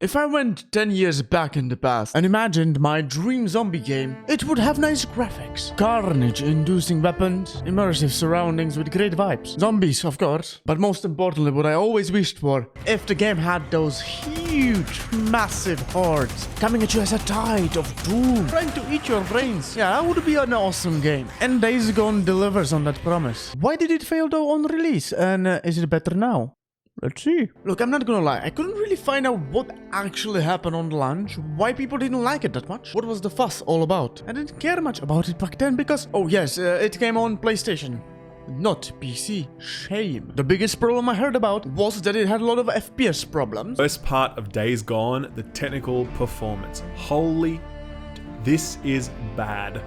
If I went 10 years back in the past and imagined my dream zombie game, it would have nice graphics, carnage-inducing weapons, immersive surroundings with great vibes. Zombies, of course. But most importantly, what I always wished for, if the game had those huge, massive hordes coming at you as a tide of doom, trying to eat your brains. Yeah, that would be an awesome game. And Days Gone delivers on that promise. Why did it fail though on release? And is it better now? Let's see. Look, I'm not gonna lie, I couldn't really find out what actually happened on launch, why people didn't like it that much, what was the fuss all about. I didn't care much about it back then because, oh yes, it came on PlayStation, not PC. Shame. The biggest problem I heard about was that it had a lot of FPS problems. First part of Days Gone, the technical performance. Holy, this is bad.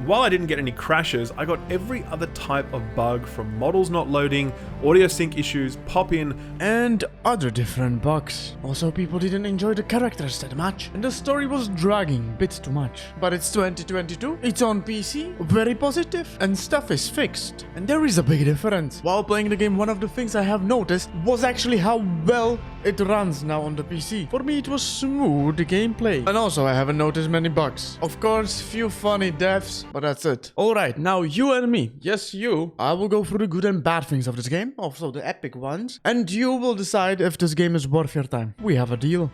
While I didn't get any crashes, I got every other type of bug from models not loading, audio sync issues, pop-in, and other different bugs. Also, people didn't enjoy the characters that much, and the story was dragging a bit too much. But it's 2022, it's on PC, very positive, and stuff is fixed. And there is a big difference. While playing the game, one of the things I have noticed was actually how well it runs now on the PC. For me, it was smooth gameplay. And also, I haven't noticed many bugs. Of course, few funny deaths, but that's it. Alright, now you and me, yes you, I will go through the good and bad things of this game, also the epic ones, and you will decide if this game is worth your time. We have a deal.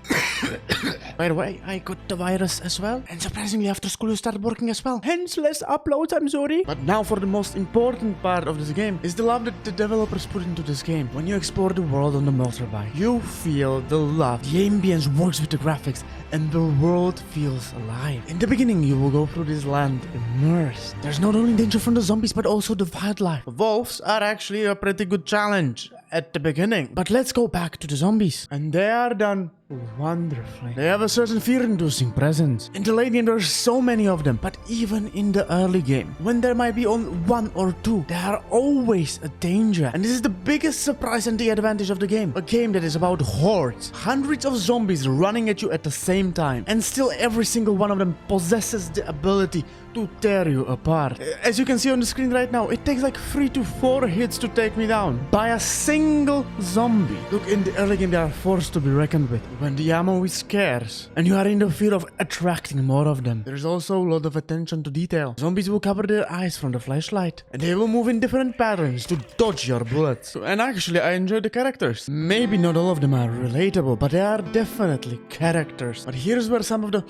By the way, I got the virus as well, and surprisingly after school you started working as well. Hence less uploads, I'm sorry. But now for the most important part of this game is the love that the developers put into this game. When you explore the world on the motorbike, you feel the love. The ambience works with the graphics, and the world feels alive. In the beginning, you will go through this land immersed. There's not only danger from the zombies, but also the wildlife. Wolves are actually a pretty good challenge at the beginning. But let's go back to the zombies. And they are done wonderfully. They have a certain fear-inducing presence. In the late game, there are so many of them. But even in the early game, when there might be only one or two, they are always a danger. And this is the biggest surprise and the advantage of the game. A game that is about hordes. Hundreds of zombies running at you at the same time. And still every single one of them possesses the ability to tear you apart. As you can see on the screen right now, it takes like 3 to 4 hits to take me down by a single zombie. Look, in the early game, they are forced to be reckoned with. When the ammo is scarce, and you are in the fear of attracting more of them. There is also a lot of attention to detail. Zombies will cover their eyes from the flashlight, and they will move in different patterns to dodge your bullets. And actually, I enjoy the characters. Maybe not all of them are relatable, but they are definitely characters. But here's where some of the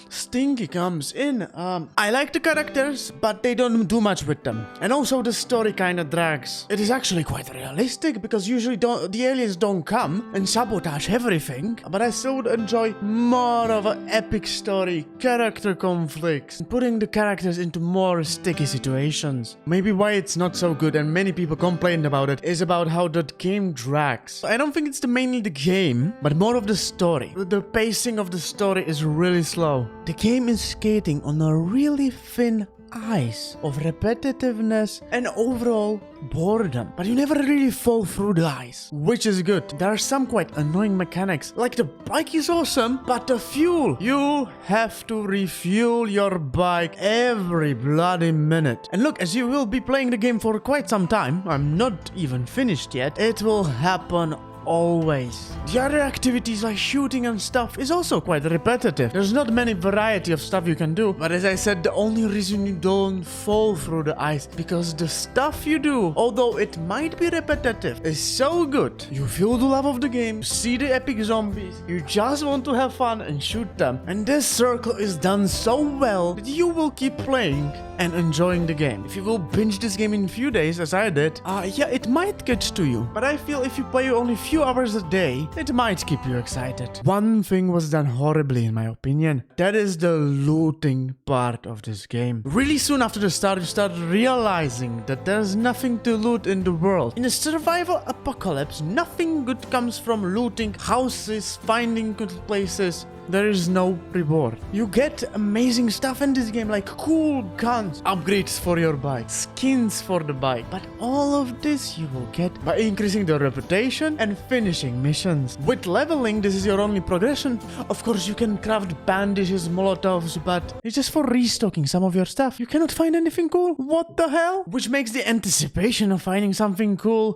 stinky comes in. I like the characters, but they don't do much with them. And also the story kind of drags. It is actually quite realistic because usually the aliens don't come and sabotage everything. But I still would enjoy more of an epic story, character conflicts, and putting the characters into more sticky situations. Maybe why it's not so good and many people complain about it is about how the game drags. I don't think it's mainly the game, but more of the story. The pacing of the story is really slow. The game is skating on a really thin ice of repetitiveness and overall boredom. But you never really fall through the ice, which is good. There are some quite annoying mechanics. Like the bike is awesome, but the fuel. You have to refuel your bike every bloody minute. And look, as you will be playing the game for quite some time, I'm not even finished yet, it will happen always. The other activities like shooting and stuff is also quite repetitive. There's not many variety of stuff you can do, but as I said, the only reason you don't fall through the ice because the stuff you do, although it might be repetitive, is so good. You feel the love of the game, see the epic zombies, you just want to have fun and shoot them. And this circle is done so well that you will keep playing and enjoying the game. If you will binge this game in a few days, as I did, yeah, it might get to you. But I feel if you play only a few hours a day, it might keep you excited. One thing was done horribly in my opinion. That is the looting part of this game. Really soon after the start, you start realizing that there's nothing to loot in the world. In a survival apocalypse, nothing good comes from looting houses, finding good places there is no reward. You get amazing stuff in this game, like cool guns, upgrades for your bike, skins for the bike. But all of this you will get by increasing the reputation and finishing missions. With leveling, this is your only progression. Of course, you can craft bandages, molotovs, but it's just for restocking some of your stuff. You cannot find anything cool. What the hell? Which makes the anticipation of finding something cool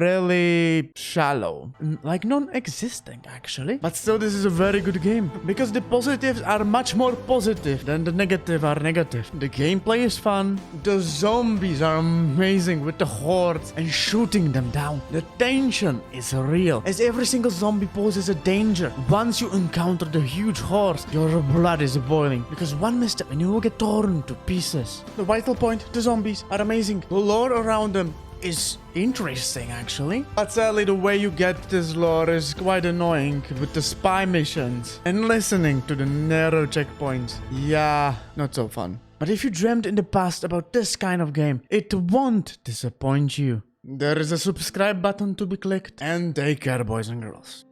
really shallow, like non-existent actually. But still, this is a very good game because the positives are much more positive than the negative are negative. The gameplay is fun. The zombies are amazing with the hordes and shooting them down. The tension is real as every single zombie poses a danger. Once you encounter the huge hordes, your blood is boiling because one misstep and you will get torn to pieces. The vital point, the zombies are amazing. The lore around them is interesting actually, but sadly the way you get this lore is quite annoying with the spy missions and listening to the narrow checkpoints. Yeah, not so fun. But if you dreamt in the past about this kind of game, it won't disappoint you. There is a subscribe button to be clicked, and take care, boys and girls.